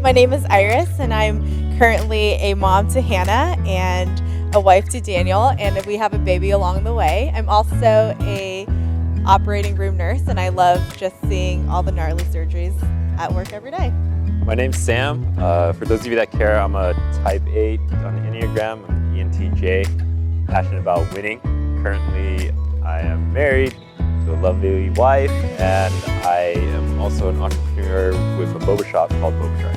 My name is Iris, and I'm currently a mom to Hannah and a wife to Daniel, and we have a baby along the way. I'm also a operating room nurse, and I love just seeing all the gnarly surgeries at work every day. My name's Sam. For those of you that care, I'm a type 8 on the Enneagram. I'm an ENTJ, passionate about winning. Currently, I am married to a lovely wife, and I am also an entrepreneur with a boba shop called Boba Shark.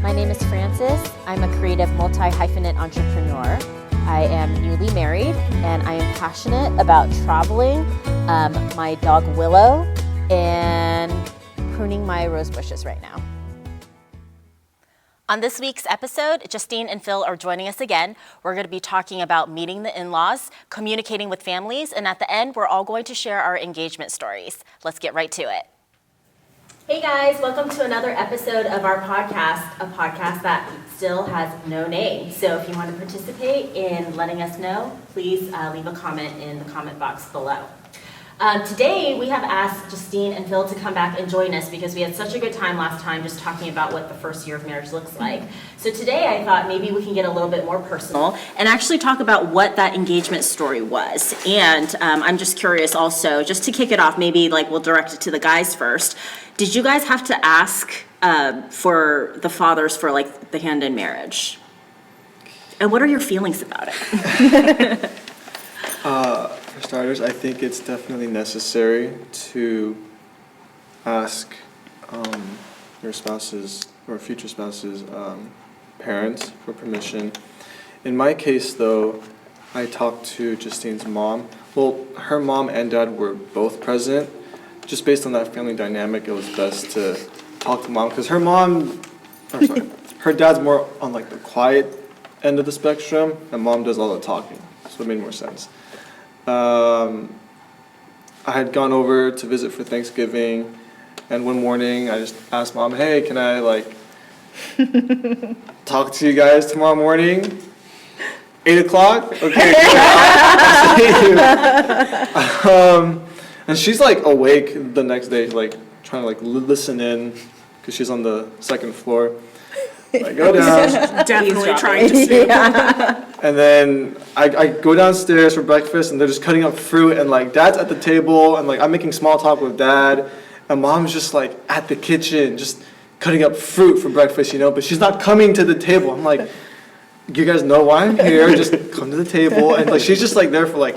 My name is Frances. I'm a creative multi-hyphenate entrepreneur. I am newly married, and I am passionate about traveling, my dog Willow, and pruning my rose bushes right now. On this week's episode, Justine and Phil are joining us again. We're going to be talking about meeting the in-laws, communicating with families, and at the end, we're all going to share our engagement stories. Let's get right to it. Hey guys, welcome to another episode of our podcast, a podcast that still has no name. So if you want to participate in letting us know, please leave a comment in the comment box below. Today, we have asked Justine and Phil to come back and join us because we had such a good time last time just talking about what the first year of marriage looks like. So today, I thought maybe we can get a little bit more personal and actually talk about what that engagement story was. And I'm just curious also, just to kick it off, maybe like we'll direct it to the guys first. Did you guys have to ask for the fathers for like the hand in marriage? And what are your feelings about it? For starters, I think it's definitely necessary to ask your spouse's or future spouse's parents for permission. In my case, though, I talked to Justine's mom. Well, her mom and dad were both present. Just based on that family dynamic, it was best to talk to mom because her dad's more on like the quiet end of the spectrum, and mom does all the talking, so it made more sense. I had gone over to visit for Thanksgiving, and one morning I just asked mom, hey, can I talk to you guys tomorrow morning? 8 o'clock? Okay. And she's awake the next day, trying to listen in, because she's on the second floor. I go down. Definitely trying to sleep. Yeah. And then I go downstairs for breakfast, and they're just cutting up fruit, and dad's at the table, and I'm making small talk with dad, and mom's just at the kitchen, just cutting up fruit for breakfast, but she's not coming to the table. I'm like, you guys know why I'm here, just come to the table. And she's just there for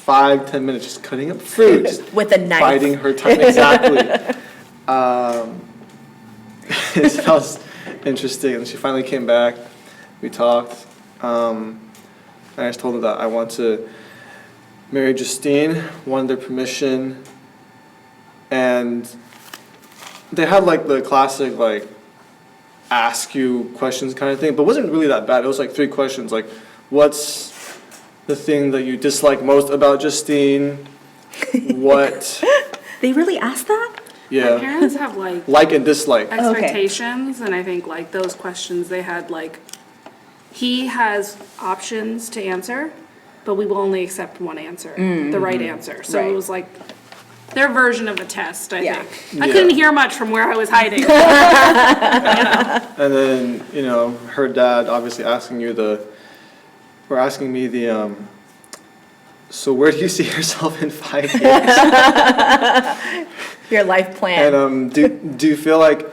5-10 minutes, just cutting up fruit, just With a knife. biding her time. Exactly. It was interesting, and she finally came back. We talked. I just told her that I want to marry Justine, wanted their permission, and they had the classic ask you questions kind of thing, but it wasn't really that bad. It was 3 questions, what's the thing that you dislike most about Justine? What? They really asked that? Yeah. My parents have Like and dislike. expectations, and I think those questions they had he has options to answer, but we will only accept one answer, the right answer. So it was their version of a test, I think. I couldn't hear much from where I was hiding. And then, her dad obviously asking me the, so where do you see yourself in 5 years? Your life plan. And do you feel like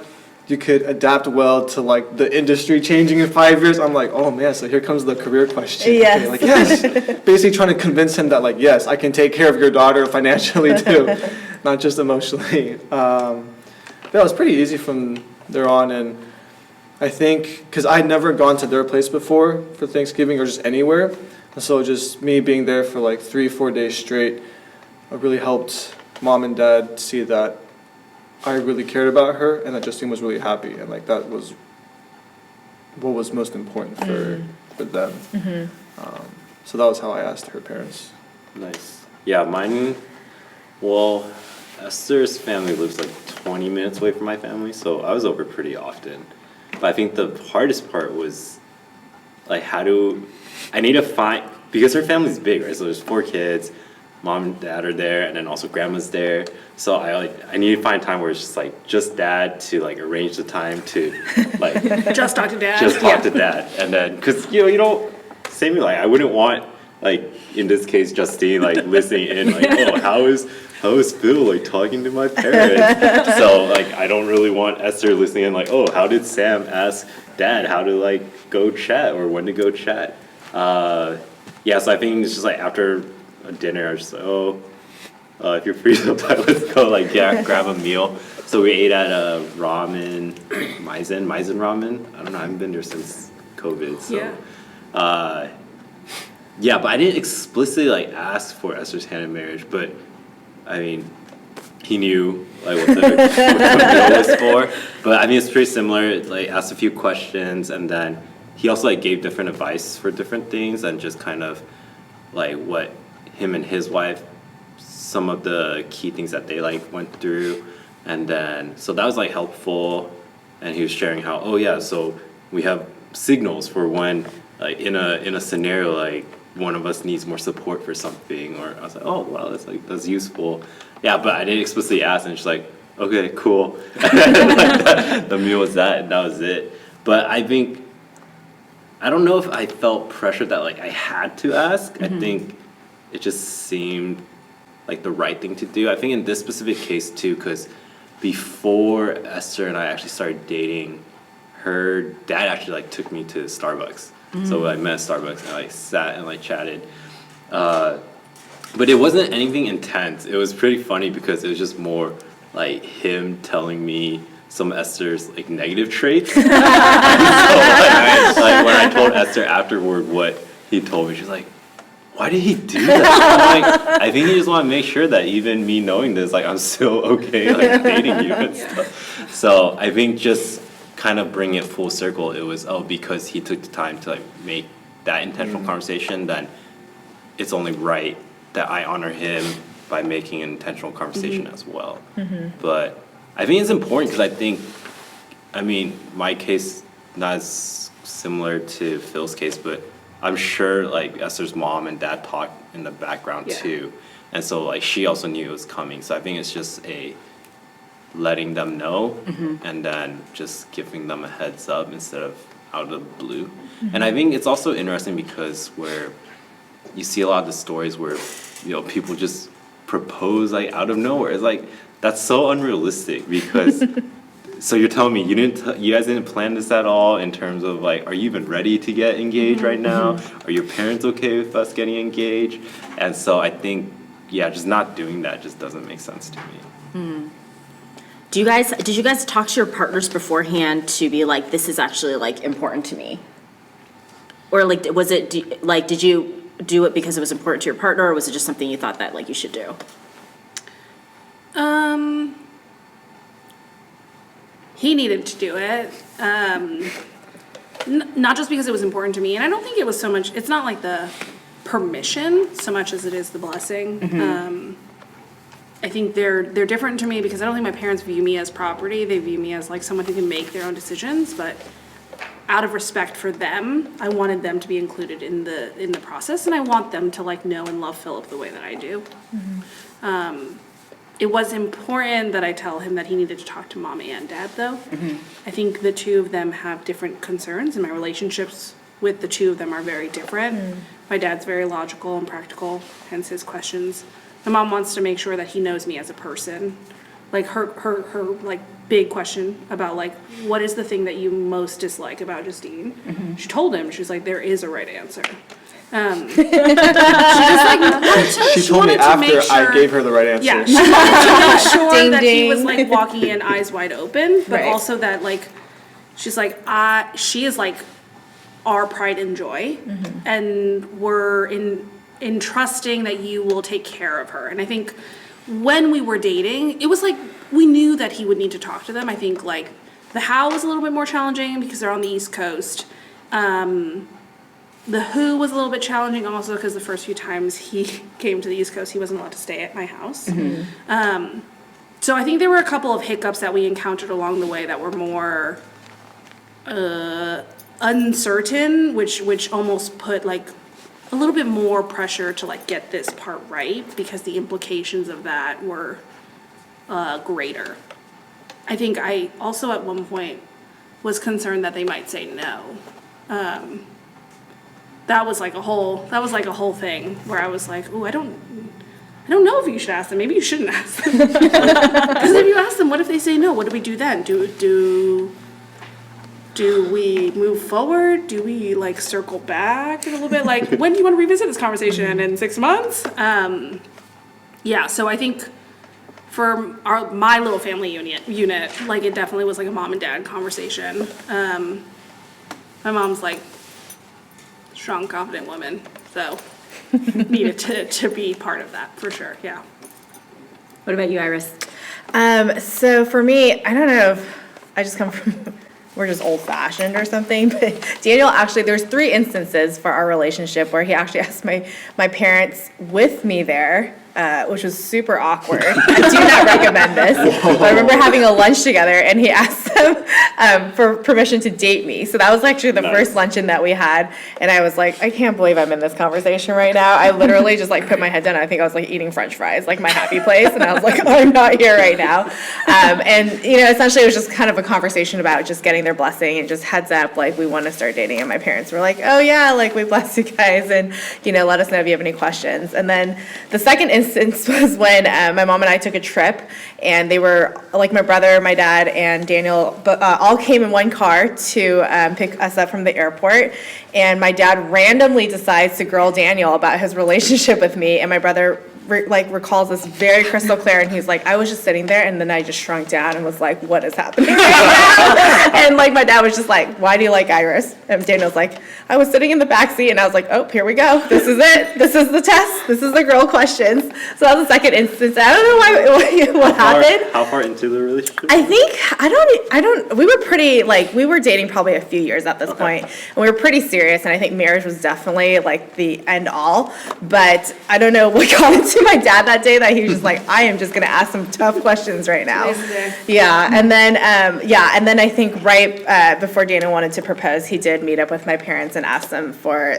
you could adapt well to the industry changing in 5 years? I'm like, oh man, so here comes the career question. Yes. Okay, yes. Basically trying to convince him that yes, I can take care of your daughter financially too, not just emotionally. Yeah, it was pretty easy from there on, and I think because I'd never gone to their place before for Thanksgiving or just anywhere, and so just me being there for 3-4 days straight really helped mom and dad see that I really cared about her and that Justine was really happy, and that was what was most important for them. Mm-hmm. So that was how I asked her parents. Nice. Yeah, mine, Esther's family lives 20 minutes away from my family, so I was over pretty often. But I think the hardest part was I need to find, because her family's big, right? So there's 4 kids. mom and dad are there, and then also grandma's there. So I need to find time where it's just like just dad to like arrange the time to like Just talk to dad. just talk to dad, and then because same like I wouldn't want like in this case Justine like listening in like, oh, how is Phil like talking to my parents? So like I don't really want Esther listening in like, oh, how did Sam ask dad how to like go chat or when to go chat? Yeah, so I think it's just like after a dinner I was just like, oh, if you're free sometime, let's go like grab a meal. So we ate at ramen, Maizen ramen. I don't know, I haven't been there since COVID. So Yeah. yeah, but I didn't explicitly like ask for Esther's hand in marriage, but I mean, he knew like what the bill was for. But I mean, it's pretty similar. Like asked a few questions, and then he also like gave different advice for different things, and just kind of like what him and his wife, some of the key things that they like went through, and then so that was like helpful. And he was sharing how, oh yeah, so we have signals for when like in a scenario like one of us needs more support for something, or I was like, oh wow, that's useful. Yeah, but I didn't explicitly ask, and she's like, okay, cool. Like, the meal was that, and that was it. But I think I don't know if I felt pressured that like I had to ask. I think it just seemed like the right thing to do. I think in this specific case too, because before Esther and I actually started dating, her dad actually like took me to Starbucks. So I met at Starbucks and I like sat and like chatted. But it wasn't anything intense. It was pretty funny because it was just more like him telling me some of Esther's like negative traits. So, like when I told Esther afterward what he told me, she's like, why did he do that? I'm like, I think he just wanted to make sure that even me knowing this, like I'm still okay like dating you and stuff. So I think just kind of bring it full circle, it was because he took the time to like make that intentional conversation, then it's only right that I honor him by making an intentional conversation as well. But I think it's important because I mean my case not as similar to Phil's case, but I'm sure like Esther's mom and dad talked in the background too, and so like she also knew it was coming. So I think it's just letting them know and then just giving them a heads up instead of out of the blue. And I think it's also interesting because where you see a lot of the stories where people just propose like out of nowhere. It's like that's so unrealistic because so you're telling me you guys didn't plan this at all in terms of like, are you even ready to get engaged right now? Are your parents okay with us getting engaged? And so I think just not doing that just doesn't make sense to me. Did you guys talk to your partners beforehand to be like, this is actually like important to me? Or like, did you do it because it was important to your partner, or was it just something you thought that like you should do? He needed to do it. Not just because it was important to me, and I don't think it was so much, it's not like the permission so much as it is the blessing. I think they're different to me because I don't think my parents view me as property. They view me as like someone who can make their own decisions, but out of respect for them, I wanted them to be included in the process, and I want them to like know and love Philip the way that I do. It was important that I tell him that he needed to talk to mom and dad though. I think the two of them have different concerns, and my relationships with the two of them are very different. My dad's very logical and practical, hence his questions. My mom wants to make sure that he knows me as a person. Like her like big question about like, what is the thing that you most dislike about Justine? She told him, she was like, there is a right answer. She told me after I gave her the right answer. Yeah, she wanted to make sure Ding, that he ding. was like walking in eyes wide open, but Right. also that like, she's like, she is like our pride and joy, and we're in trusting that you will take care of her. And I think when we were dating, it was like we knew that he would need to talk to them. I think like the how was a little bit more challenging because they're on the East Coast. The who was a little bit challenging also because the first few times he came to the East Coast, he wasn't allowed to stay at my house. So I think there were a couple of hiccups that we encountered along the way that were more uncertain, which almost put like a little bit more pressure to like get this part right because the implications of that were greater. I think I also at one point was concerned that they might say no. That was like a whole thing where I was like, ooh, I don't know if you should ask them. Maybe you shouldn't ask them. Because if you ask them, what if they say no? What do we do then? Do we move forward? Do we like circle back a little bit? Like, when do you want to revisit this conversation? In 6 months? Yeah, so I think for my little family unit, like it definitely was like a mom and dad conversation. My mom's like strong, confident woman, so needed to be part of that for sure. Yeah. What about you, Iris? So for me, I don't know if I just come from, we're just old fashioned or something, but Daniel actually, there's 3 instances for our relationship where he actually asked my parents with me there, which was super awkward. I do not recommend this. But I remember having a lunch together and he asked them for permission to date me. So that was actually the first luncheon that we had. And I was like, I can't believe I'm in this conversation right now. I literally just like put my head down. I think I was like eating French fries, like my happy place. And I was like, oh, I'm not here right now. And, you know, essentially it was just kind of a conversation about just getting their blessing and just heads up, like we want to start dating. And my parents were like, oh yeah, like we bless you guys. And, you know, let us know if you have any questions. And then the second instance was when my mom and I took a trip, and they were like my brother, my dad, and Daniel, all came in one car to pick us up from the airport. And my dad randomly decides to grill Daniel about his relationship with me, and my brother recalls this very crystal clear, and he's like, I was just sitting there, and then I just shrunk down and was like, what is happening right now? And like my dad was just like, why do you like Iris? And Daniel's like, I was sitting in the back seat, and I was like, oh, here we go. This is it. This is the test. This is the girl questions. So that was the second instance. I don't know what happened. How far into the relationship? I think, we were pretty, like, we were dating probably a few years at this point, and we were pretty serious, and I think marriage was definitely, like, the end all, but I don't know what got into my dad that day that he was just like, I am just going to ask some tough questions right now. Yeah, and then, I think right before Dana wanted to propose, he did meet up with my parents and ask them for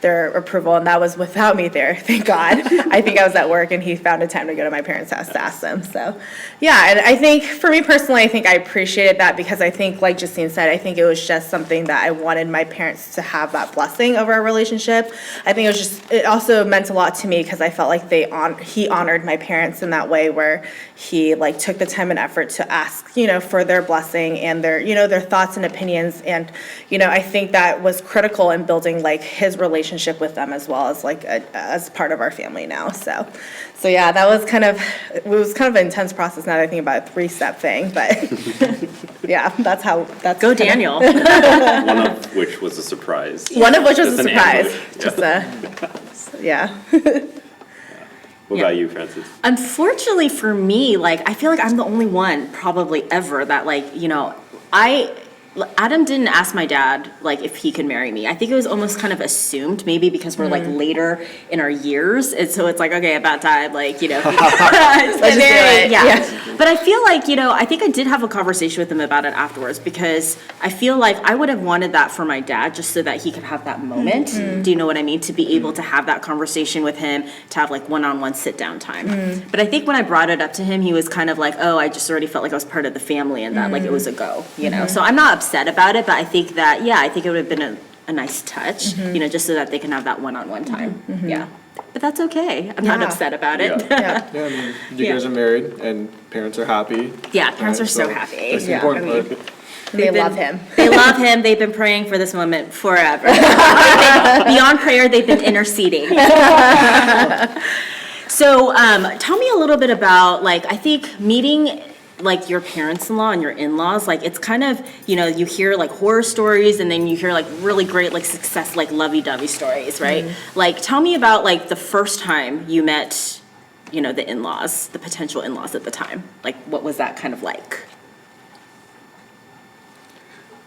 their approval, and that was without me there, thank God. I think I was at work, and he found a time to go to my parents' house to ask them. So, yeah, and I think for me personally, I think I appreciated that because I think, like Justine said, I think it was just something that I wanted my parents to have that blessing over our relationship. I think it also meant a lot to me because I felt like he honored my parents in that way where he like took the time and effort to ask, you know, for their blessing and their, you know, their thoughts and opinions. And, you know, I think that was critical in building like his relationship with them as well as like as part of our family now. So yeah, it was kind of an intense process now that I think about a 3-step thing, but yeah, that's Go Daniel. One of which was a surprise. One of which was a surprise. Yeah. What about you, Francis? Unfortunately for me, like, I feel like I'm the only one probably ever that, like, you know, Adam didn't ask my dad, like, if he could marry me. I think it was almost kind of assumed, maybe because we're, like, later in our years. And so it's like, okay, about time, like, you know. Let's get married. Yeah. But I feel like, you know, I think I did have a conversation with him about it afterwards because I feel like I would have wanted that for my dad just so that he could have that moment. Do you know what I mean? To be able to have that conversation with him, to have, like, one-on-one sit-down time. But I think when I brought it up to him, he was kind of like, oh, I just already felt like I was part of the family and that, like, it was a go, you know. So I'm not upset about it, but I think that, yeah, I think it would have been a nice touch, you know, just so that they can have that one-on-one time. Yeah. But that's okay. I'm not upset about it. Yeah, I mean, you guys are married and parents are happy. Yeah, parents are so happy. That's the important part. They love him. They love him. They've been praying for this moment forever. Beyond prayer, they've been interceding. So tell me a little bit about, like, I think meeting like your parents-in-law and your in-laws, like it's kind of, you know, you hear like horror stories and then you hear like really great like success, like lovey-dovey stories, right? Like tell me about like the first time you met, you know, the in-laws, the potential in-laws at the time. Like what was that kind of like?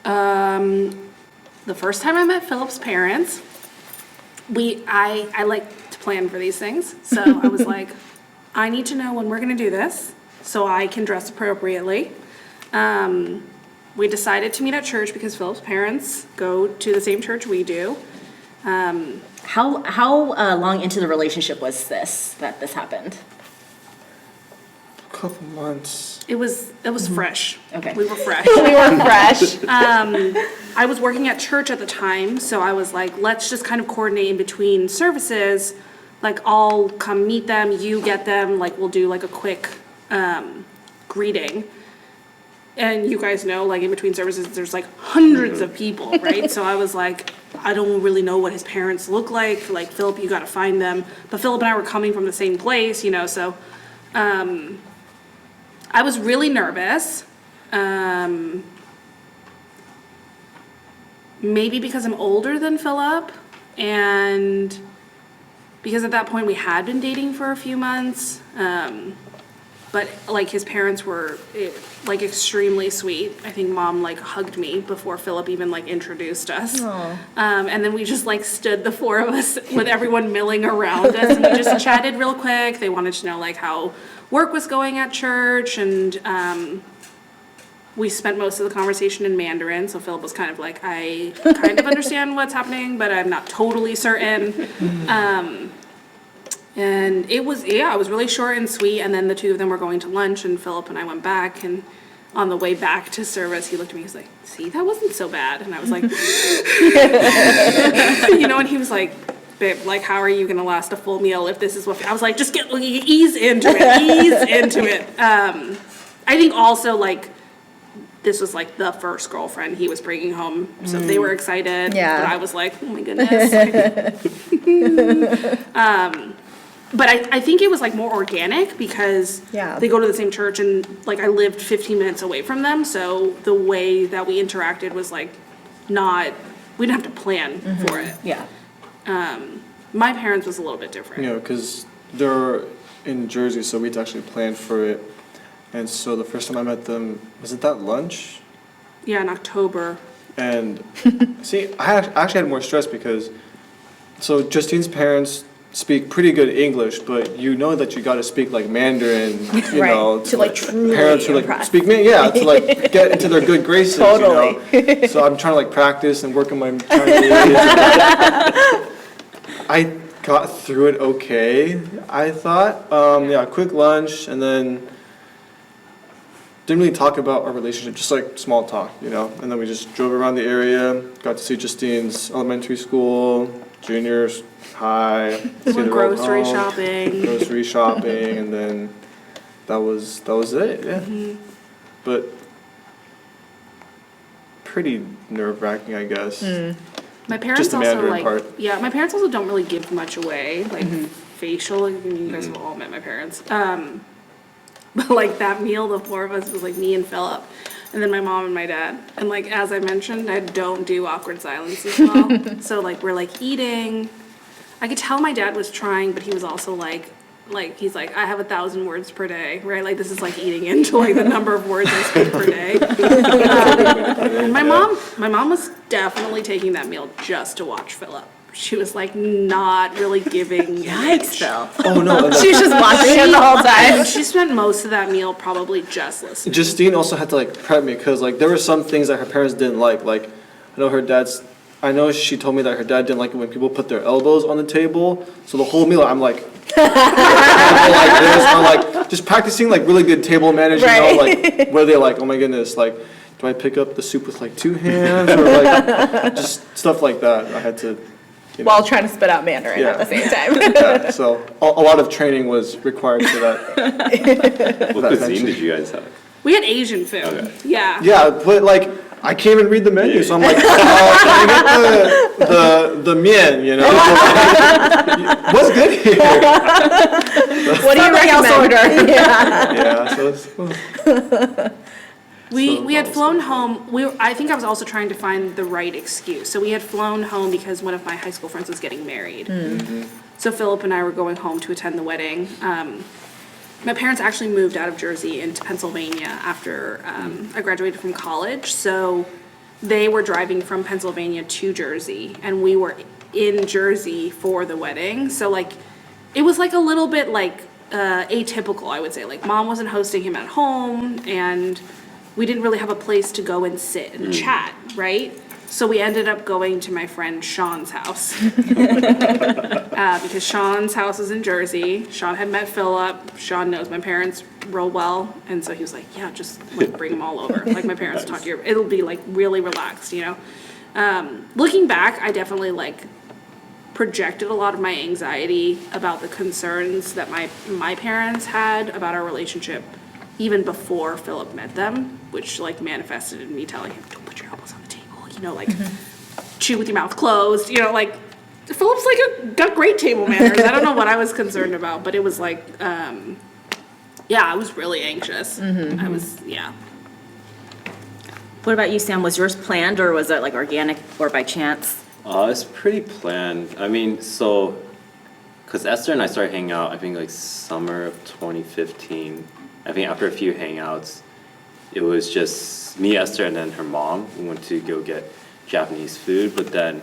The first time I met Philip's parents, I like to plan for these things. So I was like, I need to know when we're gonna do this so I can dress appropriately. We decided to meet at church because Philip's parents go to the same church we do. How long into the relationship was this that this happened? A couple months. It was fresh. Okay. We were fresh. We were fresh. I was working at church at the time, so I was like, let's just kind of coordinate in between services. Like, I'll come meet them, you get them, like, we'll do like a quick greeting. And you guys know, like, in between services, there's like hundreds of people, right? So I was like, I don't really know what his parents look like. Like, Philip, you gotta find them. But Philip and I were coming from the same place, you know, so I was really nervous. Maybe because I'm older than Philip, and because at that point we had been dating for a few months. But like his parents were like extremely sweet. I think Mom like hugged me before Philip even like introduced us. And then we just like stood, the four of us, with everyone milling around us, and we just chatted real quick. They wanted to know like how work was going at church, and we spent most of the conversation in Mandarin. So Philip was kind of like, I kind of understand what's happening, but I'm not totally certain. And it was really short and sweet. And then the two of them were going to lunch, and Philip and I went back, and on the way back to service, he looked at me, he was like, see, that wasn't so bad. And I was like, you know, and he was like, babe, like, how are you going to last a full meal if this is what, I was like, just ease into it. I think also, like, this was like the first girlfriend he was bringing home, so they were excited. Yeah. But I was like, oh my goodness. But I think it was like more organic because they go to the same church, and like I lived 15 minutes away from them, so the way that we interacted was like not, we didn't have to plan for it. Yeah. My parents was a little bit different. You know, because they're in Jersey, so we'd actually planned for it. And so the first time I met them, was it that lunch? Yeah, in October. And see, I actually had more stress because, so Justine's parents speak pretty good English, but you know that you got to speak like Mandarin, you know, to like truly parents who like impress. speak to like get into their good graces, Totally. you know. So I'm trying to like practice and work on my Chinese. I got through it okay, I thought. Quick lunch, and then didn't really talk about our relationship, just like small talk, you know. And then we just drove around the area, got to see Justine's elementary school, juniors, high. We went grocery shopping. Grocery shopping, and then that was it, yeah. But pretty nerve-wracking, I guess. My parents Just the also Mandarin like, part. yeah, my parents also don't really give much away, like facial. I mean, you guys have all met my parents. But like that meal, the four of us was like me and Philip, and then my mom and my dad. And like as I mentioned, I don't do awkward silences well. So like we're like eating. I could tell my dad was trying, but he was also like he's like, I have 1,000 words per day, right? Like this is like eating into like the number of words I speak per day. And my mom was definitely taking that meal just to watch Philip. She was like not really giving. Yikes, Phil. Oh no! She was just watching it the whole time. She spent most of that meal probably just listening. Justine also had to like prep me because like there were some things that her parents didn't like. Like I know she told me that her dad didn't like it when people put their elbows on the table. So the whole meal I'm like, like this. I'm like just practicing like really good table manners. You know, like where they're like, oh my goodness, like do I pick up the soup with like 2 hands or like just stuff like that. I had to. You know. While trying to spit out Mandarin at the same time. Yeah, so a lot of training was required for that. What cuisine did you guys have? We had Asian food. Okay. Yeah. Yeah, but like I can't even read the menu, so I'm like, can I get the mian, you know? What's good here? What do you recommend? Yeah, so it's. We had flown home. I think I was also trying to find the right excuse. So we had flown home because one of my high school friends was getting married. So Philip and I were going home to attend the wedding. My parents actually moved out of Jersey into Pennsylvania after I graduated from college. So they were driving from Pennsylvania to Jersey, and we were in Jersey for the wedding. So like, it was like a little bit like atypical, I would say. Like Mom wasn't hosting him at home, and we didn't really have a place to go and sit and chat, right? So we ended up going to my friend Sean's house. Because Sean's house is in Jersey. Sean had met Philip. Sean knows my parents real well. And so he was like, yeah, just like bring them all over. Like my parents talk to you. It'll be like really relaxed, you know? Looking back, I definitely like projected a lot of my anxiety about the concerns that my parents had about our relationship even before Philip met them, which like manifested in me telling him, don't put your elbows on the table, you know, like chew with your mouth closed, you know, like Philip's like got great table manners. I don't know what I was concerned about, but it was like, yeah, I was really anxious. I was, yeah. What about you, Sam? Was yours planned or was it like organic or by chance? It's pretty planned. I mean, so, because Esther and I started hanging out, I think like summer of 2015. I think after a few hangouts, it was just me, Esther, and then her mom. We went to go get Japanese food, but then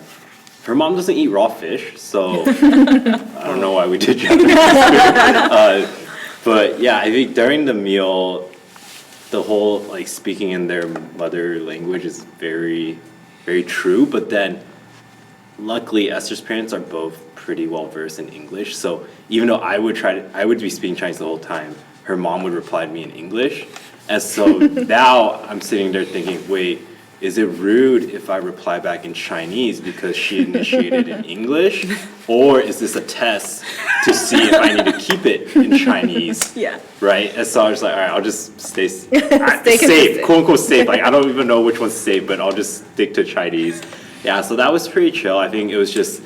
her mom doesn't eat raw fish, so I don't know why we did Japanese food. But yeah, I think during the meal, the whole like speaking in their mother language is very, very true, but then luckily, Esther's parents are both pretty well versed in English. So even though I would be speaking Chinese the whole time, her mom would reply to me in English. And so now I'm sitting there thinking, wait, is it rude if I reply back in Chinese because she initiated in English? Or is this a test to see if I need to keep it in Chinese? Yeah. Right? And so I was like, all right, I'll just stay safe, consistent. quote unquote safe. Like, I don't even know which one's safe, but I'll just stick to Chinese. Yeah, so that was pretty chill. I think it was just,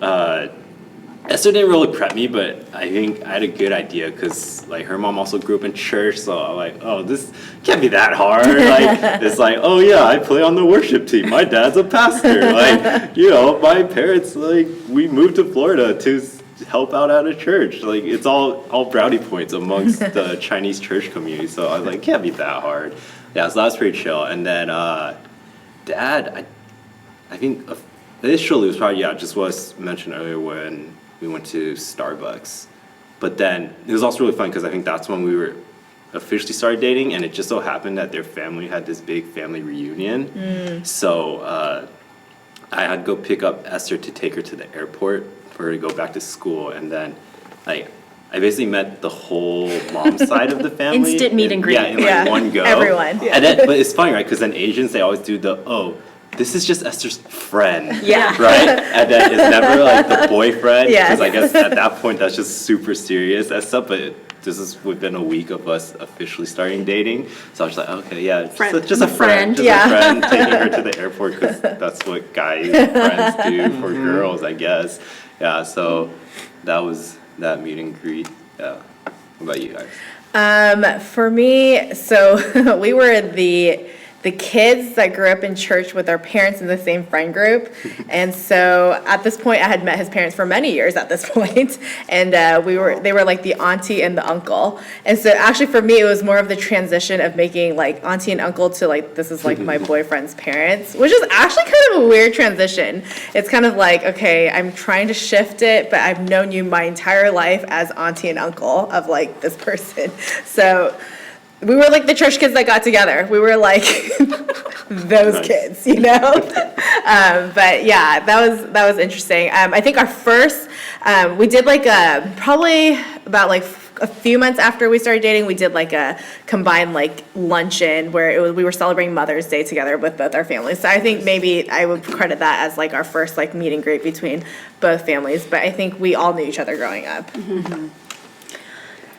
Esther didn't really prep me, but I think I had a good idea because like her mom also grew up in church, so I'm like, oh, this can't be that hard. Like, it's like, oh yeah, I play on the worship team. My dad's a pastor. Like, you know, my parents, like, we moved to Florida to help out at a church. Like, it's all brownie points amongst the Chinese church community. So I was like, can't be that hard. Yeah, so that was pretty chill. And then Dad, I think initially it was probably, yeah, just what was mentioned earlier when we went to Starbucks. But then it was also really fun because I think that's when we were officially started dating, and it just so happened that their family had this big family reunion. So I had to go pick up Esther to take her to the airport for her to go back to school. And then like I basically met the whole mom side of the family. Instant meet and greet. Yeah, in like one go. Everyone. And then, but it's funny, right? Because then Asians, they always do this is just Esther's friend. Yeah. Right? And then it's never like the boyfriend. Yes. Because I guess at that point that's just super serious and stuff. But this is within a week of us officially starting dating. So I was like, okay, yeah, just a friend. Just a friend taking her to the airport because that's what guys friends do for girls, I guess. Yeah, so that was that meet and greet. Yeah. What about you guys? For me, so we were the kids that grew up in church with our parents in the same friend group. And so at this point, I had met his parents for many years at this point. And they were like the auntie and the uncle. And so actually for me, it was more of the transition of making like auntie and uncle to like, this is like my boyfriend's parents, which is actually kind of a weird transition. It's kind of like, okay, I'm trying to shift it, but I've known you my entire life as auntie and uncle of like this person. So we were like the church kids that got together. We were like those kids, you know? But yeah, that was interesting. I think our first, we did like probably about like a few months after we started dating, we did like a combined like luncheon where we were celebrating Mother's Day together with both our families. So I think maybe I would credit that as like our first like meet and greet between both families. But I think we all knew each other growing up.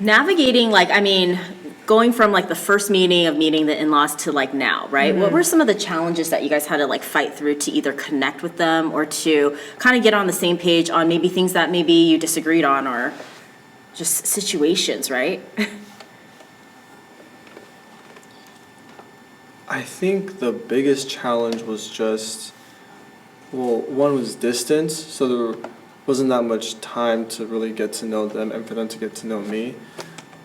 Navigating, like, I mean, going from like the first meeting of meeting the in-laws to like now, right? What were some of the challenges that you guys had to like fight through to either connect with them or to kind of get on the same page on maybe things that maybe you disagreed on or just situations, right? I think the biggest challenge was just, well, one was distance, so there wasn't that much time to really get to know them and for them to get to know me.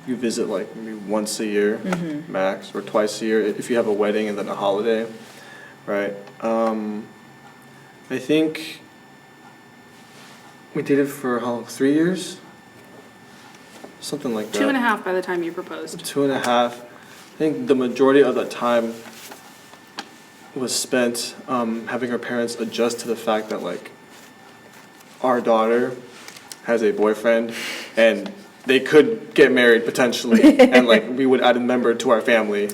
You visit like maybe once a year max, or twice a year if you have a wedding and then a holiday, right? I think we dated for how long? 3 years? Something like that. 2.5 by the time you proposed. 2.5. I think the majority of that time was spent having our parents adjust to the fact that like our daughter has a boyfriend and they could get married potentially and like we would add a member to our family.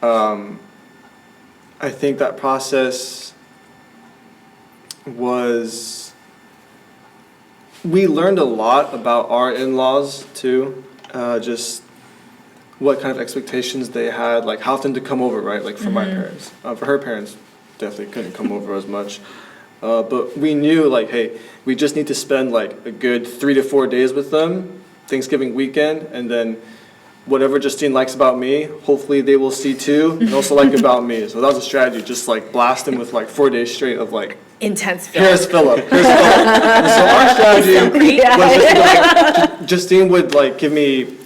I think that process we learned a lot about our in-laws too, just what kind of expectations they had, like how often to come over, right? Like for my parents. For her parents, definitely couldn't come over as much. But we knew like, hey, we just need to spend like a good 3 to 4 days with them, Thanksgiving weekend, and then whatever Justine likes about me, hopefully they will see too, and also like about me. So that was a strategy, just like blast them with like 4 days straight of like, Intense here's Philip. And so our strategy was just to like, Justine would like give me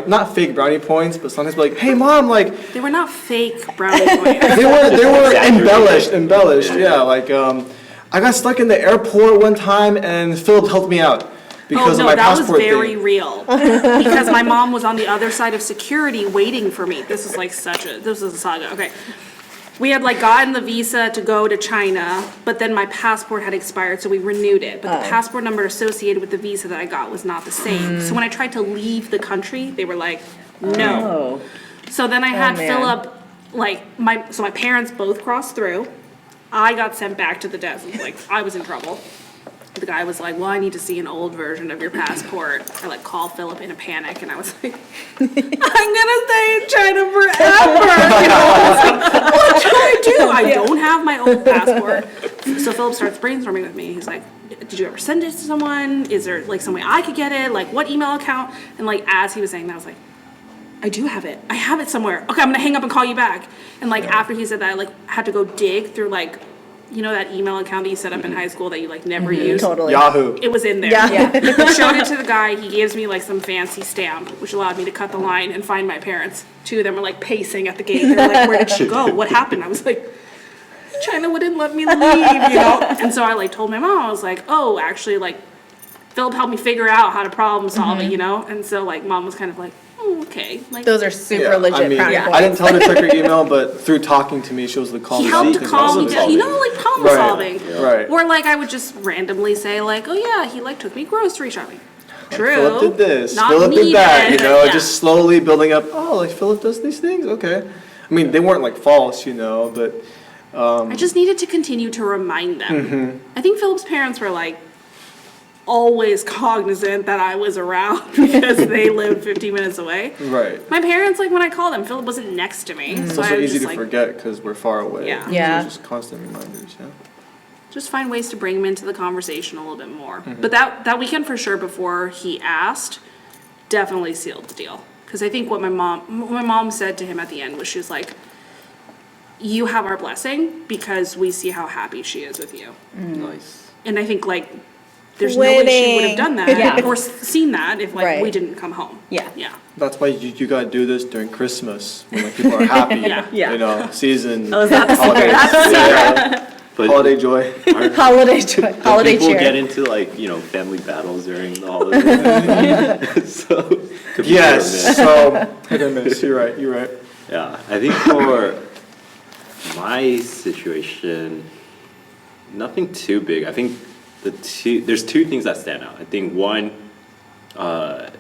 not fake brownie points, but sometimes be like, hey mom, like. They were not fake brownie points. They were embellished, yeah. Like, I got stuck in the airport one time and Philip helped me out because of my passport thing. That was very real. Because my mom was on the other side of security waiting for me. This is like this is a saga, okay. We had like gotten the visa to go to China, but then my passport had expired, so we renewed it. But the passport number associated with the visa that I got was not the same. So when I tried to leave the country, they were like, no. So then I had Philip, like, my parents both crossed through. I got sent back to the desk. Like, I was in trouble. The guy was like, well, I need to see an old version of your passport. I like called Philip in a panic, and I was like, I'm gonna stay in China forever. You know, I was like, what should I do? I don't have my old passport. So Philip starts brainstorming with me. He's like, did you ever send it to someone? Is there like some way I could get it? Like what email account? And like as he was saying that, I was like, I do have it. I have it somewhere. Okay, I'm gonna hang up and call you back. And like after he said that, I like had to go dig through like, you know that email account that you set up in high school that you like never use? Totally. Yahoo. It was in there. Yeah. Showed it to the guy. He gives me like some fancy stamp, which allowed me to cut the line and find my parents. 2 of them were like pacing at the gate. They were like, where did she go? What happened? I was like, China wouldn't let me leave, you know? And so I like told my mom, I was like, oh, actually like Philip helped me figure out how to problem solve it, you know? And so like mom was kind of like, oh, okay. Like, Those are super legit brownie points. I didn't tell her to check her email, but through talking to me, she was like, call me. he helped to calm me down, you know, like problem solving. Right. Or like I would just randomly say like, oh yeah, he like took me grocery shopping. True. Philip did this. Not Philip did that. needed. You know, Yeah. just slowly building up. Oh, like Philip does these things. Okay. I mean, they weren't like false, you know, but. I just needed to continue to remind them. I think Philip's parents were like always cognizant that I was around because they lived 15 minutes away. Right. My parents, like when I called them, Philip wasn't next to me. It's So also I was easy just to like, forget because we're far away. Yeah. Yeah. So just constant reminders. Yeah. just find ways to bring him into the conversation a little bit more. But that weekend for sure before he asked definitely sealed the deal. Because I think what my mom said to him at the end was she was like, you have our blessing because we see how happy she is with you. Nice. And I think like there's no way she would have done that Yeah. or seen that if like Right. we didn't come home. Yeah. Yeah. That's why you gotta do this during Christmas when like people are happy. Yeah. Yeah. You know, season. Oh, is that the secret? Holidays. Yeah. But Holiday joy. Holiday joy, don't holiday people cheer. get into like, family battles during the holidays? So, could be Yes. hit or miss. So hit or miss. You're right. You're right. Yeah, I think for my situation, nothing too big. I think there's 2 things that stand out. I think one, I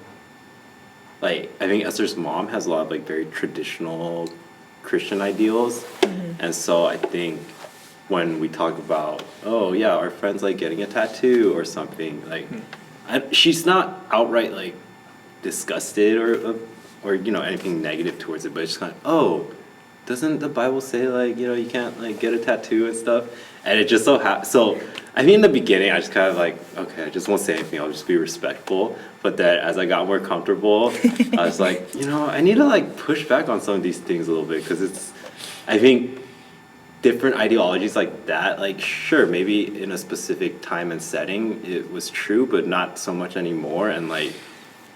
think Esther's mom has a lot of like very traditional Christian ideals, and so I think when we talk about, oh yeah, our friend's like getting a tattoo or something, like she's not outright like disgusted or anything negative towards it, but it's just kind of, oh, doesn't the Bible say like you can't like get a tattoo and stuff? And it just so I think in the beginning I just kind of like, okay, I just won't say anything, I'll just be respectful. But then as I got more comfortable, I was like, I need to like push back on some of these things a little bit, because I think different ideologies like that, like sure, maybe in a specific time and setting it was true, but not so much anymore. And like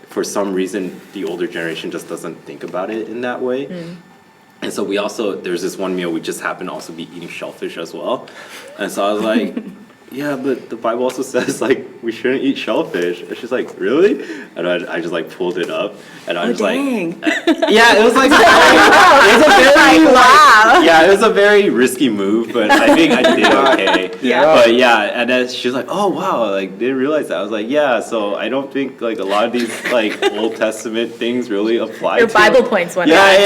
for some reason the older generation just doesn't think about it in that way. And so there's this one meal we just happened to also be eating shellfish as well. And so I was like, yeah, but the Bible also says like we shouldn't eat shellfish. And she's like, really? And I just like pulled it up, and I was dang. like, yeah, it was like, it was a very Wow. yeah, Yeah, it was a very risky move, but I think I did okay. Yeah. But yeah, and then she was like, "Oh wow, like didn't realize that." I was like, "Yeah." So I don't think like a lot of these like Old Testament things really apply. Your to Bible points went Yeah, up.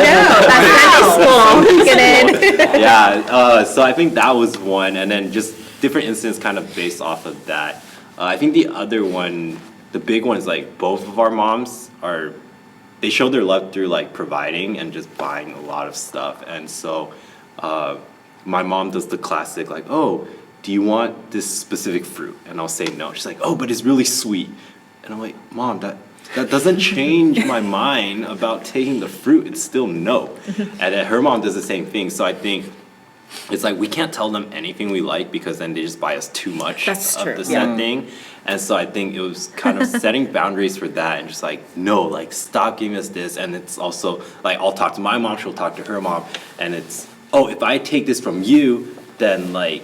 yeah. That's Sunday school. Get in. Yeah, so I think that was one, and then just different incidents kind of based off of that. I think the other one, the big one is like both of our moms they show their love through like providing and just buying a lot of stuff. And so my mom does the classic like, "Oh, do you want this specific fruit?" And I'll say no. She's like, "Oh, but it's really sweet." And I'm like, "Mom, that doesn't change my mind about taking the fruit. It's still no." And then her mom does the same thing. So I think it's like we can't tell them anything we like because then they just buy us too much That's of true. the said thing. And so I think it was kind of setting boundaries for that and just like, no, like stop giving us this. And it's also like I'll talk to my mom, she'll talk to her mom, and it's, oh, if I take this from you, then like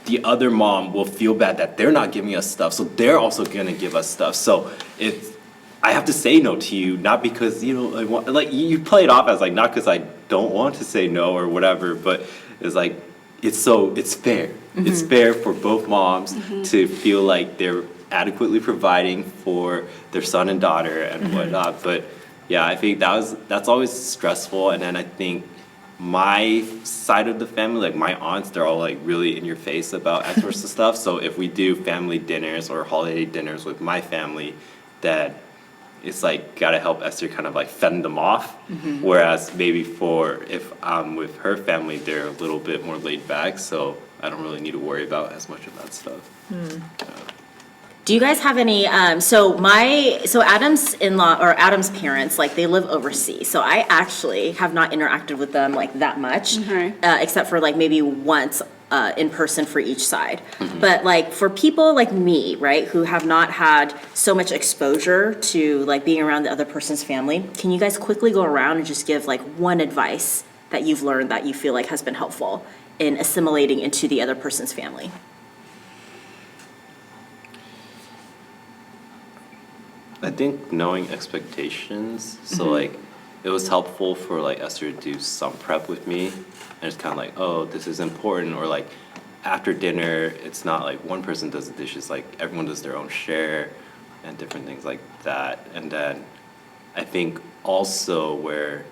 the other mom will feel bad that they're not giving us stuff, so they're also gonna give us stuff. So it's, I have to say no to you, not because, you know, I want, like you play it off as like, not because I don't want to say no or whatever, but it's like, it's fair. It's fair for both moms to feel like they're adequately providing for their son and daughter and whatnot. But yeah, I think that's always stressful. And then I think my side of the family, like my aunts, they're all like really in your face about that sorts of stuff. So if we do family dinners or holiday dinners with my family, that it's like gotta help Esther kind of like fend them off. Whereas maybe if I'm with her family, they're a little bit more laid back, so I don't really need to worry about as much of that stuff. Do you guys have any, so Adam's in-law, or Adam's parents, like they live overseas. So I actually have not interacted with them like that much, except for like maybe once in person for each side. But like for people like me, right, who have not had so much exposure to like being around the other person's family, can you guys quickly go around and just give like one advice that you've learned that you feel like has been helpful in assimilating into the other person's family? I think knowing expectations, so like it was helpful for like Esther to do some prep with me, and it's kind of like, oh, this is important, or like after dinner, it's not like one person does the dishes, like everyone does their own share and different things like that. And then I think also where,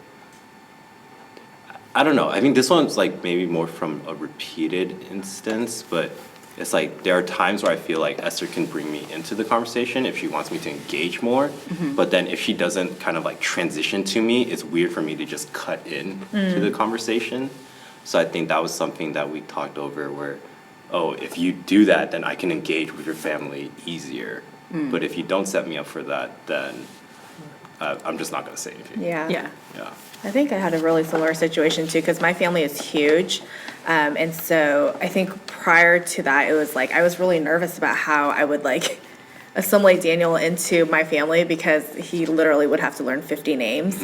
I don't know, I think this one's like maybe more from a repeated instance, but it's like there are times where I feel like Esther can bring me into the conversation if she wants me to engage more. But then if she doesn't kind of like transition to me, it's weird for me to just cut in to the conversation. So I think that was something that we talked over where, oh, if you do that, then I can engage with your family easier. But if you don't set me up for that, then I'm just not going to say anything. Yeah. I think I had a really similar situation too, because my family is huge. And so I think prior to that, it was like, I was really nervous about how I would like assimilate Daniel into my family because he literally would have to learn 50 names.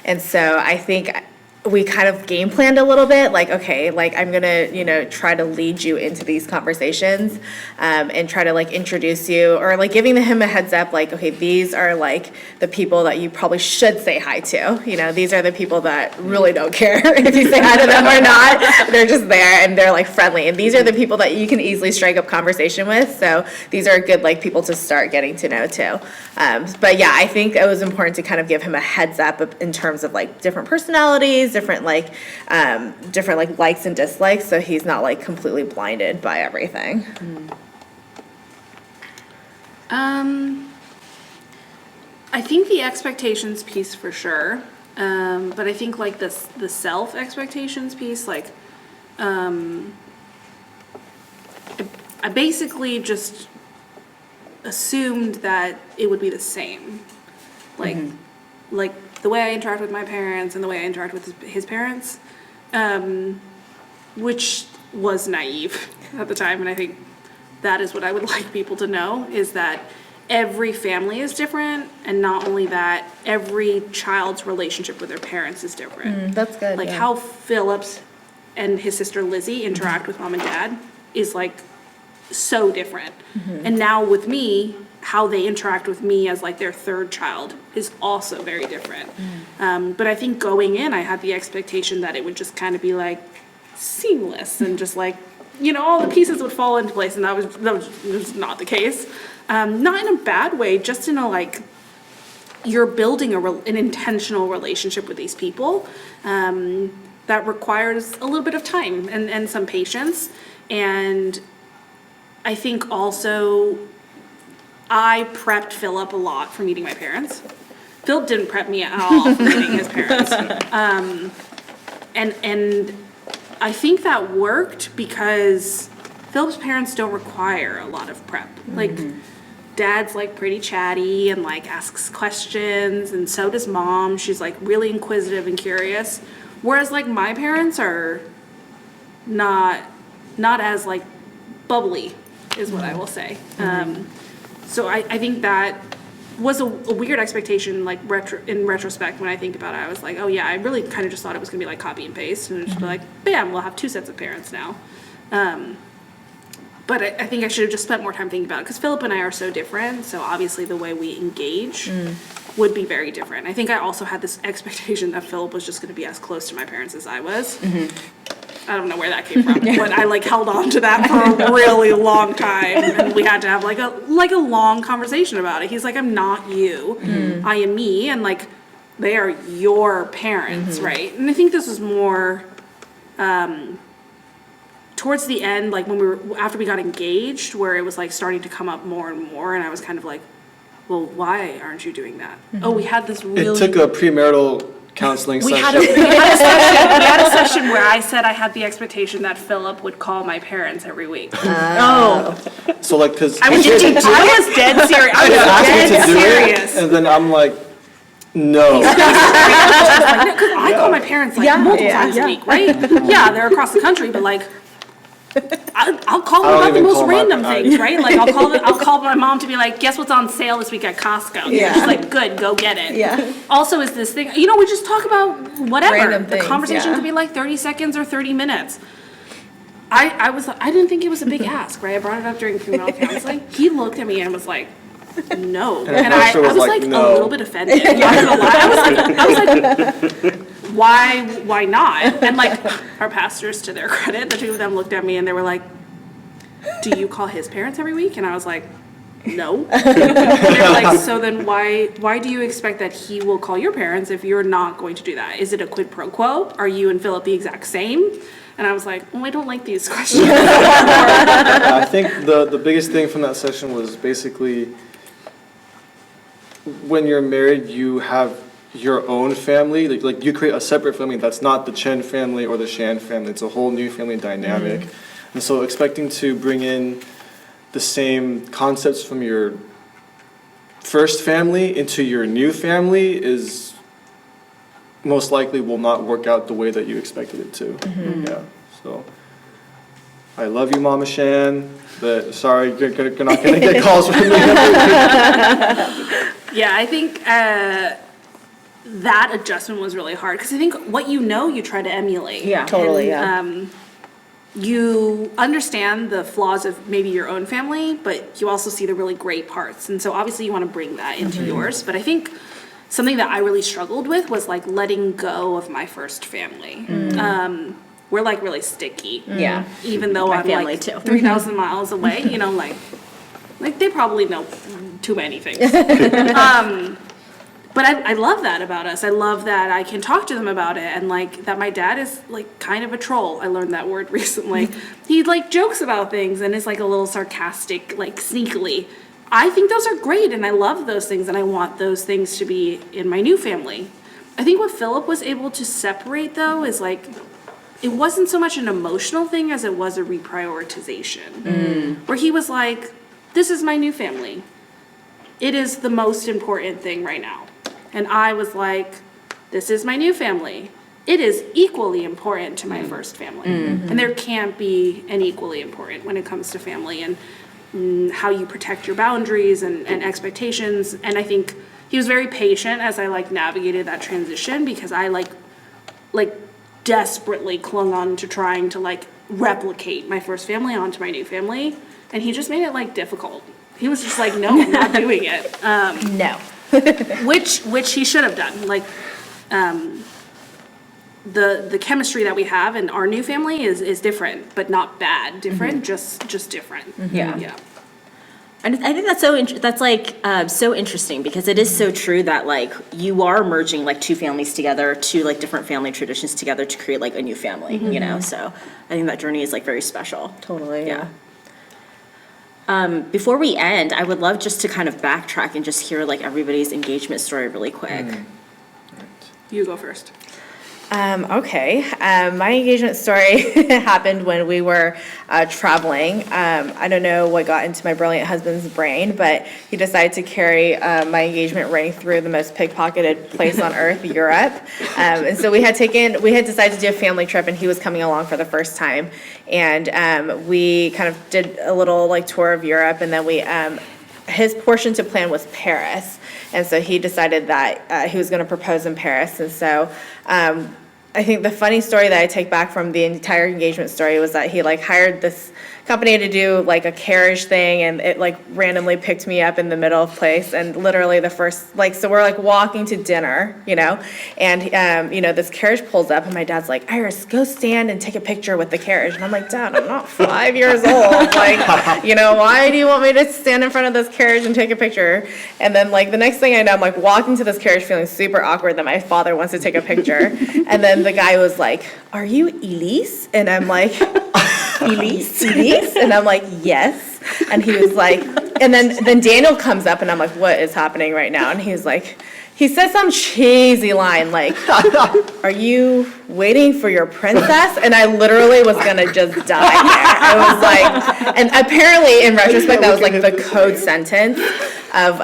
And so I think we kind of game planned a little bit, like, okay, like I'm gonna, you know, try to lead you into these conversations, and try to like introduce you, or like giving him a heads up, like, okay, these are like the people that you probably should say hi to. You know, these are the people that really don't care if you say hi to them or not. They're just there and they're like friendly. And these are the people that you can easily strike up conversation with. So these are good like people to start getting to know too. But yeah, I think it was important to kind of give him a heads up in terms of like different personalities, different like likes and dislikes, so he's not like completely blinded by everything. I think the expectations piece for sure, but I think like the self expectations piece, like I basically just assumed that it would be the same, like the way I interact with my parents and the way I interact with his parents, which was naive at the time. And I think that is what I would like people to know, is that every family is different. And not only that, every child's relationship with their parents is different. That's good. Like how Phillips and his sister Lizzie interact with mom and dad is like so different. And now with me, how they interact with me as like their third child is also very different. But I think going in, I had the expectation that it would just kind of be like seamless and just like, all the pieces would fall into place, and that was not the case. Not in a bad way, just in a like, you're building an intentional relationship with these people that requires a little bit of time and some patience. And I think also I prepped Philip a lot for meeting my parents. Philip didn't prep me at all for meeting his parents. And I think that worked because Philip's parents don't require a lot of prep. Like, Dad's like pretty chatty and like asks questions, and so does Mom. She's like really inquisitive and curious. Whereas like my parents are not as like bubbly, is what I will say. So I think that was a weird expectation, like in retrospect, when I think about it. I was like, oh yeah, I really kind of just thought it was gonna be like copy and paste, and just be like, bam, we'll have 2 sets of parents now. But I think I should have just spent more time thinking about it, because Philip and I are so different, so obviously the way we engage would be very different. I think I also had this expectation that Philip was just gonna be as close to my parents as I was. I don't know where that came from, but I like held on to that for a really long time, and we had to have like a long conversation about it. He's like, I'm not you, I am me, and like they are your parents, right? And I think this was more towards the end, like after we got engaged, where it was like starting to come up more and more, and I was kind of like, well, why aren't you doing that? Oh, we had this really. It took a premarital counseling session. We had a session where I said I had the expectation that Philip would call my parents every week. So like, cause I was dead serious. I was dead serious. And then I'm like, no. Because I call my parents like multiple times a week, right? Yeah, they're across the country, but like, I'll call them about the most random things, right? Like I'll call my mom to be like, guess what's on sale this week at Costco? Yeah. She's like, good, go get it. Yeah. Also is this thing, we just talk about whatever. Random the things, conversation could be like 30 seconds or 30 minutes. I didn't think it was a big ask, right? I brought it up during premarital counseling. He looked at me and was like, no. And I was like no. A little bit offended. Not gonna lie. I was like, why not? And like our pastors, to their credit, the two of them looked at me and they were like, do you call his parents every week? And I was like, no. And they were like, so then why do you expect that he will call your parents if you're not going to do that? Is it a quid pro quo? Are you and Philip the exact same? And I was like, I don't like these questions. I think the biggest thing from that session was basically, when you're married, you have your own family. Like you create a separate family that's not the Chen family or the Shan family. It's a whole new family dynamic. And so expecting to bring in the same concepts from your first family into your new family is most likely will not work out the way that you expected it to. Yeah. So I love you, Mama Shan, but sorry, you're not gonna get calls from me. Yeah, I think that adjustment was really hard, because I think what you try to emulate. Yeah, totally. And, you understand the flaws of maybe your own family, but you also see the really great parts, and so obviously you want to bring that into yours. But I think something that I really struggled with was like letting go of my first family. We're like really sticky. Yeah. Even though My I'm family like too. 3,000 miles away, like they probably know too many things. But I love that about us. I love that I can talk to them about it, and like that my dad is like kind of a troll. I learned that word recently. He like jokes about things and is like a little sarcastic, like sneakily. I think those are great, and I love those things, and I want those things to be in my new family. I think what Philip was able to separate, though, is like, it wasn't so much an emotional thing as it was a reprioritization. Where he was like, this is my new family. It is the most important thing right now. And I was like, this is my new family. It is equally important to my first family. And there can't be an equally important when it comes to family and how you protect your boundaries and expectations. And I think he was very patient as I like navigated that transition, because I like desperately clung on to trying to like replicate my first family onto my new family. And he just made it like difficult he was just like, no, I'm not doing it. No. Which he should have done. Like, the chemistry that we have in our new family is different, but not bad. Different, just different. Yeah. Yeah. And I think that's so interesting because it is so true that like you are merging like two families together, two like different family traditions together to create like a new family, you know? So I think that journey is like very special. Totally. Yeah. Before we end, I would love just to kind of backtrack and just hear like everybody's engagement story really quick. You go first. Okay. My engagement story happened when we were traveling. I don't know what got into my brilliant husband's brain, but he decided to carry my engagement ring through the most pickpocketed place on earth, Europe. And so we had decided to do a family trip, and he was coming along for the first time. And we kind of did a little like tour of Europe, and then his portion to plan was Paris. And so he decided that he was going to propose in Paris. And so I think the funny story that I take back from the entire engagement story was that he like hired this company to do like a carriage thing, and it like randomly picked me up in the middle of place, and literally the first like, so we're like walking to dinner, you know, and this carriage pulls up, and my dad's like, Iris, go stand and take a picture with the carriage. And I'm like, Dad, I'm not 5 years old, like, why do you want me to stand in front of this carriage and take a picture? And then like the next thing I know, I'm like walking to this carriage feeling super awkward that my father wants to take a picture. And then the guy was like, are you Elise? And I'm like, Elise? And I'm like, yes. And he was like, and then Daniel comes up, and I'm like, what is happening right now? And he's like, he said some cheesy line like, are you waiting for your princess? And I literally was gonna just die there. It was like, and apparently in retrospect, that was like the code sentence of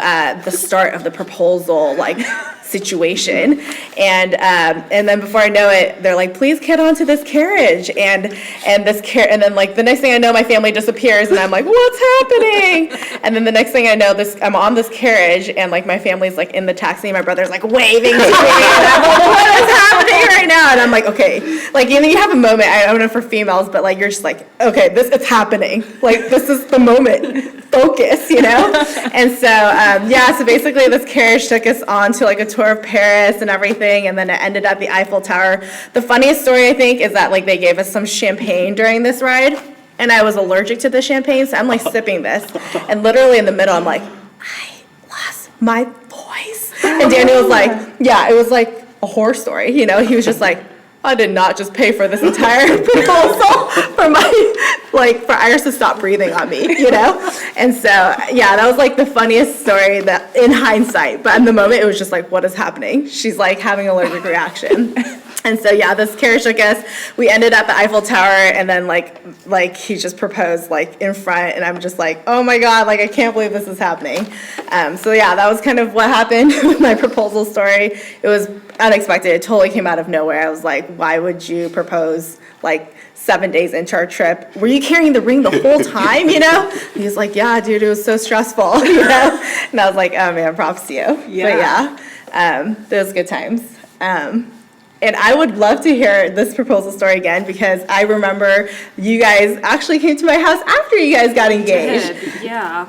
the start of the proposal, like, situation. And then before I know it, they're like, please get onto this carriage. And then like the next thing I know, my family disappears, and I'm like, what's happening? And then the next thing I know, I'm on this carriage, and like my family's like in the taxi, and my brother's like waving to me, and I'm like, what is happening right now? And I'm like, okay, like, you have a moment, I don't know for females, but like you're just like, okay, it's happening. Like, this is the moment. Focus, And so, so basically this carriage took us on to like a tour of Paris and everything, and then it ended at the Eiffel Tower. The funniest story, I think, is that like they gave us some champagne during this ride, and I was allergic to the champagne, so I'm like sipping this, and literally in the middle, I'm like, I lost my voice. And Daniel was like, yeah, it was like a horror story, He was just like, I did not just pay for this entire proposal for Iris to stop breathing on me, And so, that was like the funniest story that in hindsight, but in the moment it was just like, what is happening? She's like having an allergic reaction. And so, this carriage took us, we ended up at the Eiffel Tower, and then like he just proposed like in front, and I'm just like, oh my God, like I can't believe this is happening. That was kind of what happened with my proposal story. It was unexpected. It totally came out of nowhere. I was like, why would you propose like 7 days into our trip? Were you carrying the ring the whole time, He was like, yeah, dude, it was so stressful, And I was like, oh man, props to you. Yeah. But those good times. And I would love to hear this proposal story again, because I remember you guys actually came to my house after you guys got engaged. Yeah.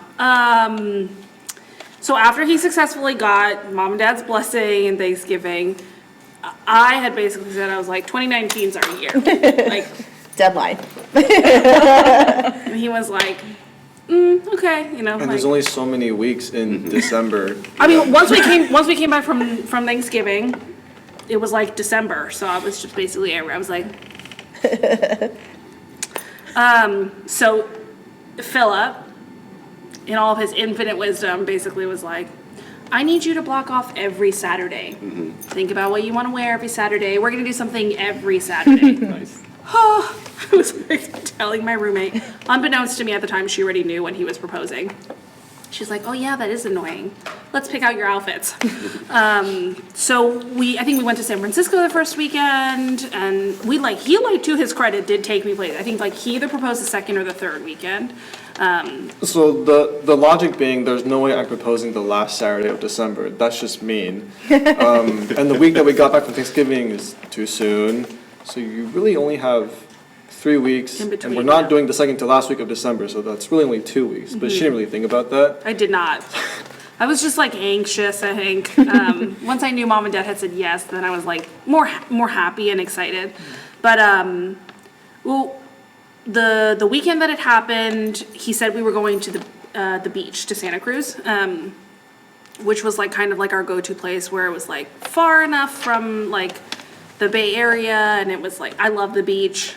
So after he successfully got mom and dad's blessing and Thanksgiving, I had basically said, I was like, 2019's our year. Like, deadline. And he was like, okay, And there's only so many weeks in December. I mean, once we came back from Thanksgiving, it was like December, so I was just basically, I was like, so Philip, in all of his infinite wisdom, basically was like, I need you to block off every Saturday. Think about what you want to wear every Saturday. We're going to do something every Saturday. Nice. I was like telling my roommate, unbeknownst to me at the time, she already knew when he was proposing. She's like, oh yeah, that is annoying. Let's pick out your outfits. So I think we went to San Francisco the first weekend, and he to his credit, did take me places. I think he either proposed the second or the third weekend. So the logic being, there's no way I'm proposing the last Saturday of December. That's just mean. And the week that we got back from Thanksgiving is too soon. So you really only have 3 weeks, In between, and we're not yeah. doing the second to last week of December, so that's really only 2 weeks. But she didn't really think about that. I did not. I was just like anxious, I think. Once I knew mom and dad had said yes, then I was like more happy and excited. But well, the weekend that it happened, he said we were going to the beach, to Santa Cruz, which was like kind of like our go-to place where it was like far enough from like the Bay Area, and it was like I love the beach.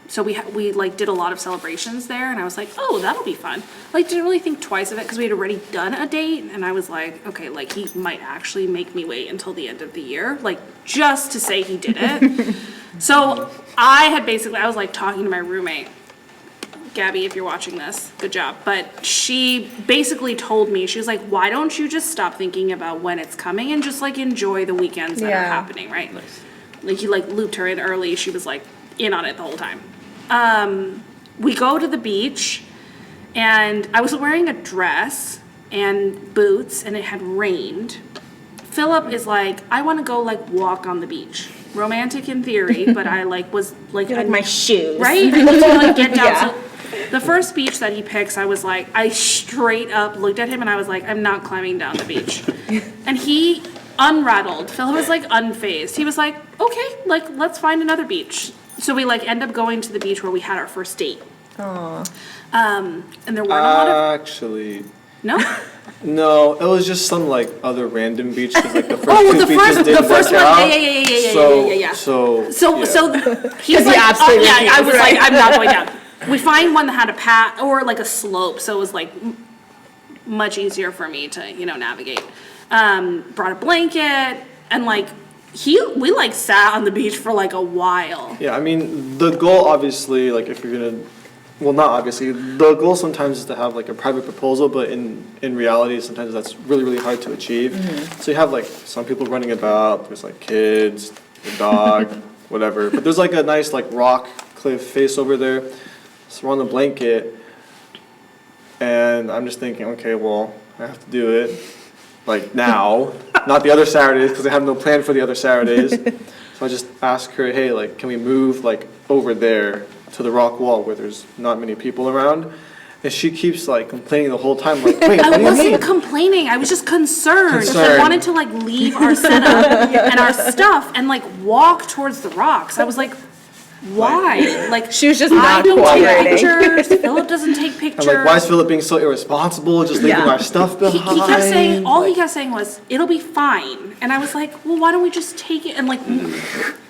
So we like did a lot of celebrations there, and I was like, oh, that'll be fun. Like, didn't really think twice of it because we had already done a date, and I was like, okay, like he might actually make me wait until the end of the year, like just to say he did it. So I was like talking to my roommate, Gabby, if you're watching this, good job. But she basically told me, she was like, why don't you just stop thinking about when it's coming and just like enjoy the weekends that are happening, right? Nice. Like he like looped her in early. She was like in on it the whole time. We go to the beach, and I was wearing a dress and boots, and it had rained. Philip is like, I want to go like walk on the beach. Romantic in theory, but I like was like, Like my shoes. right? I need to like get down. So the first beach that he picks, I was like, I straight up looked at him and I was like, I'm not climbing down the beach. And he unrattled. Philip was like unfazed. He was like, okay, like let's find another beach. So we like end up going to the beach where we had our first date. Aww. And there weren't a lot of Actually, no. no, it was just some like other random beach. 'Cause, like the first Oh, two the beaches first didn't one. work out. Yeah. So So yeah. he's like, I was like, I'm not going down. We find one that had a path or like a slope, so it was like much easier for me to navigate. Brought a blanket and like we like sat on the beach for like a while. Yeah, I mean, the goal obviously, like if you're gonna, well, not obviously, the goal sometimes is to have like a private proposal, but in reality, sometimes that's really, really hard to achieve. So you have like some people running about, there's like kids, a dog, whatever. But there's like a nice like rock cliff face over there. So we're on the blanket, and I'm just thinking, okay, well, I have to do it like now, not the other Saturdays, because I have no plan for the other Saturdays. So I just ask her, hey, like, can we move like over there to the rock wall where there's not many people around? And she keeps like complaining the whole time, like, wait, I what do you mean? wasn't complaining. I was just concerned. I Concerned. wanted to like leave our setup and our stuff and like walk towards the rocks. I was like, why? Like She was just I not don't take cooperating. pictures. Philip doesn't take pictures. I'm like, why is Philip being so irresponsible, just leaving our stuff He behind? kept saying, all he kept saying was, it'll be fine. And I was like, well, why don't we just take it? And like,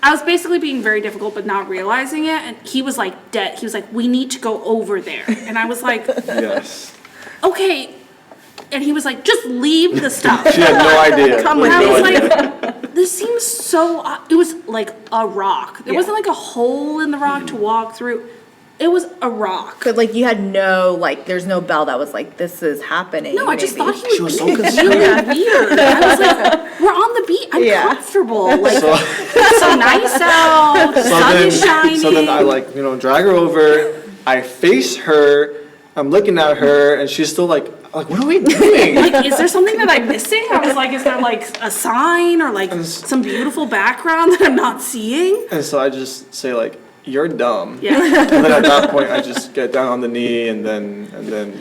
I was basically being very difficult, but not realizing it. And he was like, dead. He was like, we need to go over there. And I was like, Yes. okay. And he was like, just leave the stuff. She had no idea. Come And with I me. was like, this seems so, it was like a rock. There wasn't like a hole in the rock to walk through. It was a rock. But like you had no like, there's no bell that was like, this is happening. No, I just maybe. thought he She was was so being concerned. really weird. I was like, we're on the beach. I'm Yeah. comfortable. Like, So, it's so nice out. The sun is shining. so then I like, drag her over. I face her. I'm looking at her, and she's still like, what are we doing? Like, is there something that I'm missing? I was like, is there like a sign or like some beautiful background that I'm not seeing? And so I just say like, you're dumb. Yeah. And then at that point, I just get down on the knee, and then.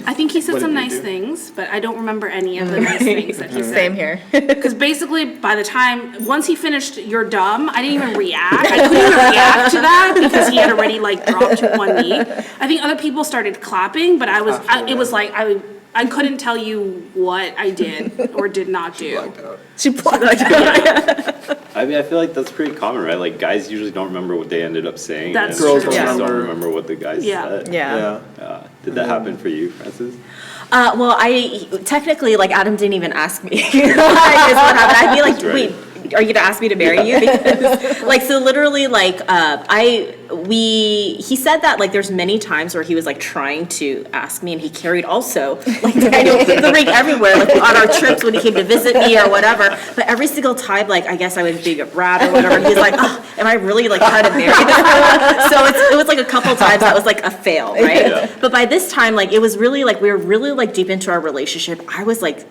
I think he said what some did you nice do? things, but I don't remember any of the nice things that he said. Same here. Because basically, by the time, once he finished, you're dumb, I didn't even react. I couldn't even react to that because he had already like dropped to one knee. I think other people started clapping, but it was like, I couldn't tell you what I did or did not do. Blacked out. She plugged it. I mean, I feel like that's pretty common, right? Like, guys usually don't remember what they ended up saying. That's and Girls true. don't girls don't remember. remember what the guys Yeah. said. Yeah. Yeah. Did that happen for you, Francis? Well, I technically, like, Adam didn't even ask me. I guess what happened. I'd be like, That's right. wait, are you gonna ask me to marry you? Because, like, so literally, like, he said that, like, there's many times where he was, like, trying to ask me, and he carried also, like, Daniel the ring everywhere, like, on our trips when he came to visit me or whatever. But every single time, like, I guess I was being a brat or whatever, he's like, oh, am I really, like, trying to marry this girl? So it was, like, a couple times that was, like, a fail, right? Yeah. But by this time, like, it was really, like, we were really, like, deep into our relationship. I was, like,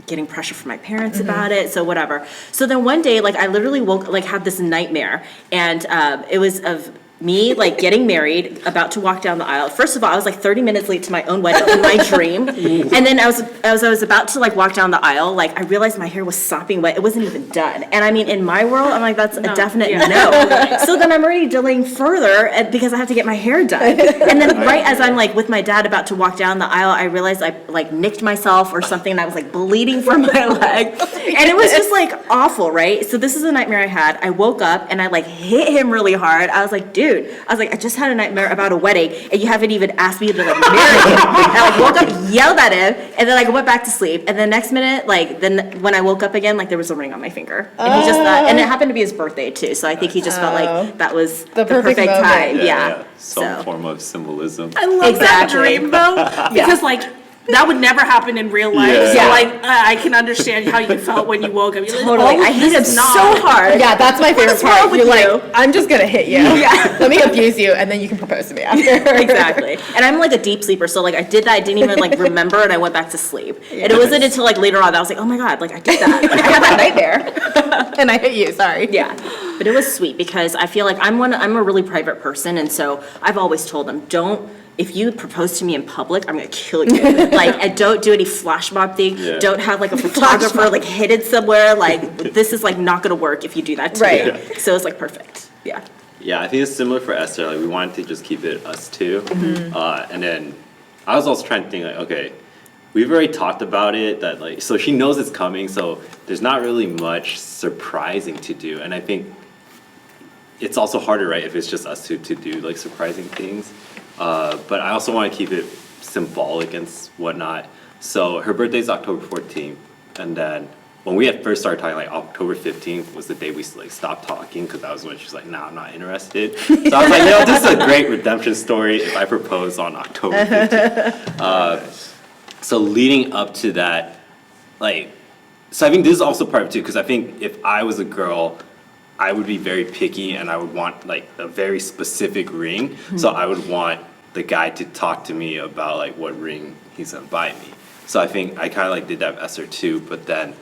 getting pressure from my parents about it, so whatever. So then one day, like, I literally had this nightmare, and it was of me like getting married, about to walk down the aisle. First of all, I was like 30 minutes late to my own wedding in my dream. And then as I was about to like walk down the aisle, like I realized my hair was sopping wet. It wasn't even done. And I mean, in my world, I'm like, that's a definite no. So then I'm already delaying further because I have to get my hair done. And then right as I'm like with my dad about to walk down the aisle, I realized I like nicked myself or something, and I was like bleeding from my leg. And it was just like awful, right? So this is a nightmare I had. I woke up and I like hit him really hard. I was like, dude, I just had a nightmare about a wedding, and you haven't even asked me to like marry you. And I like woke up, yelled at him, and then like went back to sleep. And the next minute, like then when I woke up again, like there was a ring on my finger, and he just thought, and it happened to be his birthday too. So I think he just felt like that was the perfect moment. time. Yeah. So. Some form of symbolism. I love that dream though, because like that would never happen in real life. Yeah. So Yeah. like I can understand how you felt when you woke up. You're like, Totally. oh, I hit him this is not- so hard. Yeah, that's my favorite is wrong part. with You're you? like, I'm just gonna hit you. Yeah. Let me abuse you, and then you can propose to me after. Exactly. And I'm like a deep sleeper, so like I did that, I didn't even like remember, and I went back to sleep. And it wasn't until like later on that I was like, oh my God, like I did that. I had that nightmare. And I hit you. Sorry. Yeah. But it was sweet because I feel like I'm a really private person, and so I've always told him, if you propose to me in public, I'm gonna kill you. Like, and don't do any flash mob thing. Yeah. Don't have like a photographer like hidden somewhere. Like, this is like not gonna work if you do that to Right. me. So it's like perfect. Yeah. Yeah, I think it's similar for Esther. Like, we wanted to just keep it us two. And then I was also trying to think, like, okay, we've already talked about it, that, like, so she knows it's coming, so there's not really much surprising to do. And I think it's also harder, right, if it's just us two to do, like, surprising things. But I also want to keep it symbolic and whatnot. So her birthday's October 14th, and then when we had first started talking, like October 15th was the day we like stopped talking, because that was when she was like, "Nah, I'm not interested." So I was like, this is a great redemption story if I propose on October 15th. So leading up to that, like, so I think this is also part of it too, because I think if I was a girl, I would be very picky and I would want like a very specific ring. So I would want the guy to talk to me about like what ring he's gonna buy me. So I think I kind of like did that with Esther too, but then,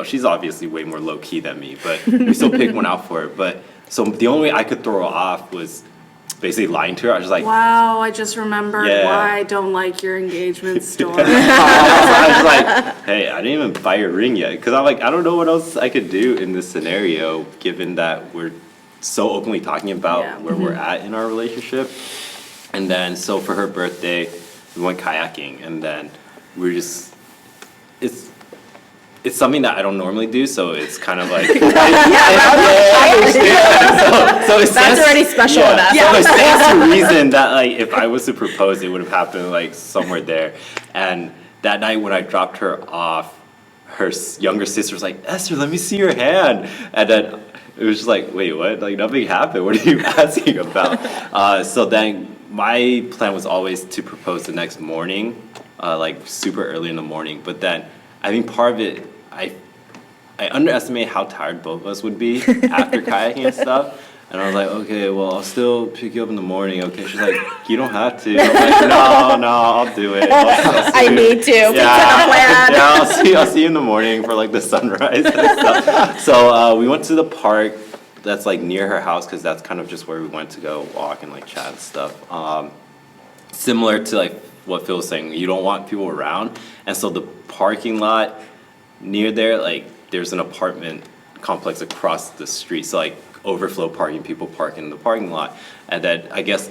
she's obviously way more low key than me, but we still picked one out for her. But so the only way I could throw her off was basically lying to her. I was just like, Wow, I just remembered Yeah. why I don't like your engagement story. I was like, hey, I didn't even buy your ring yet. Because I'm like, I don't know what else I could do in this scenario, given that we're so openly talking about Yeah. where we're at in our relationship. And then, so for her birthday, we went kayaking. And then we're just, it's something that I don't normally do, so it's kind of like, So it That's stands- already special enough. So it stands to reason that like if I was to propose, it would have happened like somewhere there. And that night when I dropped her off, her younger sister was like, "Esther, let me see your hand." And then it was just like, "Wait, what? Like nothing happened. What are you asking about?" So then my plan was always to propose the next morning, like super early in the morning. But then I think part of it, I underestimated how tired both of us would be after kayaking and stuff. And I was like, okay, well, I'll still pick you up in the morning. Okay, she's like, you don't have to. I'm like, no, I'll do it. I need to. I'll see you in the morning for like the sunrise and stuff. So we went to the park that's like near her house, because that's kind of just where we went to go walk and like chat and stuff. Similar to like what Phil was saying, you don't want people around. And so the parking lot near there, like there's an apartment complex across the street. So like overflow parking, people park in the parking lot. And then I guess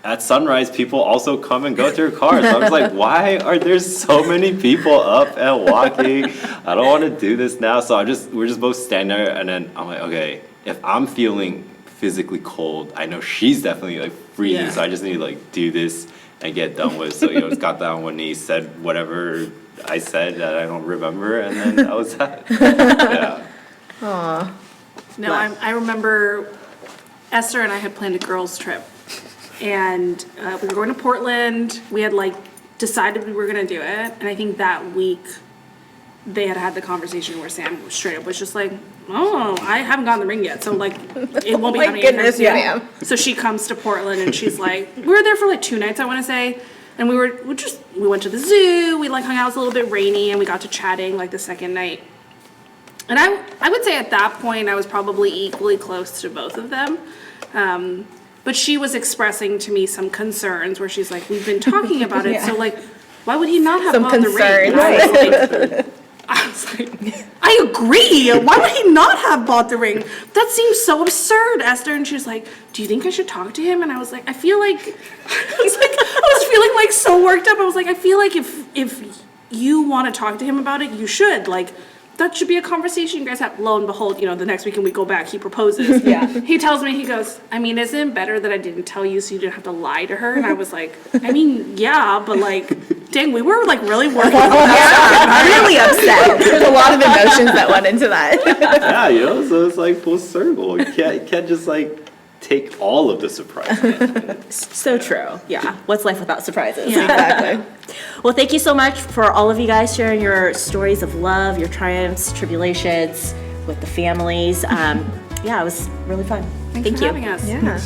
at sunrise, people also come and go to their cars. So I was like, why are there so many people up and walking? I don't want to do this now. So we're just both standing there, and then I'm like, okay, if I'm feeling physically cold, I know she's definitely like freezing. Yeah. So I just need to like do this and get done with. So just got down on one knee, said whatever I said that I don't remember, and then that was that. Yeah. Aw. No, I remember Esther and I had planned a girls' trip, and we were going to Portland. We had like decided we were gonna do it, and I think that week they had the conversation where Sam straight up was just like, "Oh, I haven't gotten the ring yet, so like it won't be my happening." goodness, anytime soon." ma'am. So she comes to Portland, and she's like, we were there for like 2 nights, I want to say. And we went to the zoo, we like hung out, it was a little bit rainy, and we got to chatting like the second night. And I would say at that point I was probably equally close to both of them. But she was expressing to me some concerns where she's like, we've been talking about it, so like, why would he not have Some bought the ring? concerns. I was like, I agree. Why would he not have bought the ring? That seems so absurd, Esther. And she was like, do you think I should talk to him? And I was like, I was feeling like so worked up. I was like, I feel like if you want to talk to him about it, you should. Like, that should be a conversation you guys have. Lo and behold, the next weekend we go back, he proposes. Yeah. He tells me, he goes, I mean, isn't it better that I didn't tell you so you didn't have to lie to her? And I was like, I mean, yeah, but like, dang, we were like really working on that. Really upset. There's a lot of emotions that went into that. Yeah, so it's like full circle. You can't just like take all of the surprise. So true. Yeah. What's life without surprises? Yeah. Exactly. Well, thank you so much for all of you guys sharing your stories of love, your triumphs, tribulations with the families. Yeah, it was really fun. Thanks for having us. Yeah.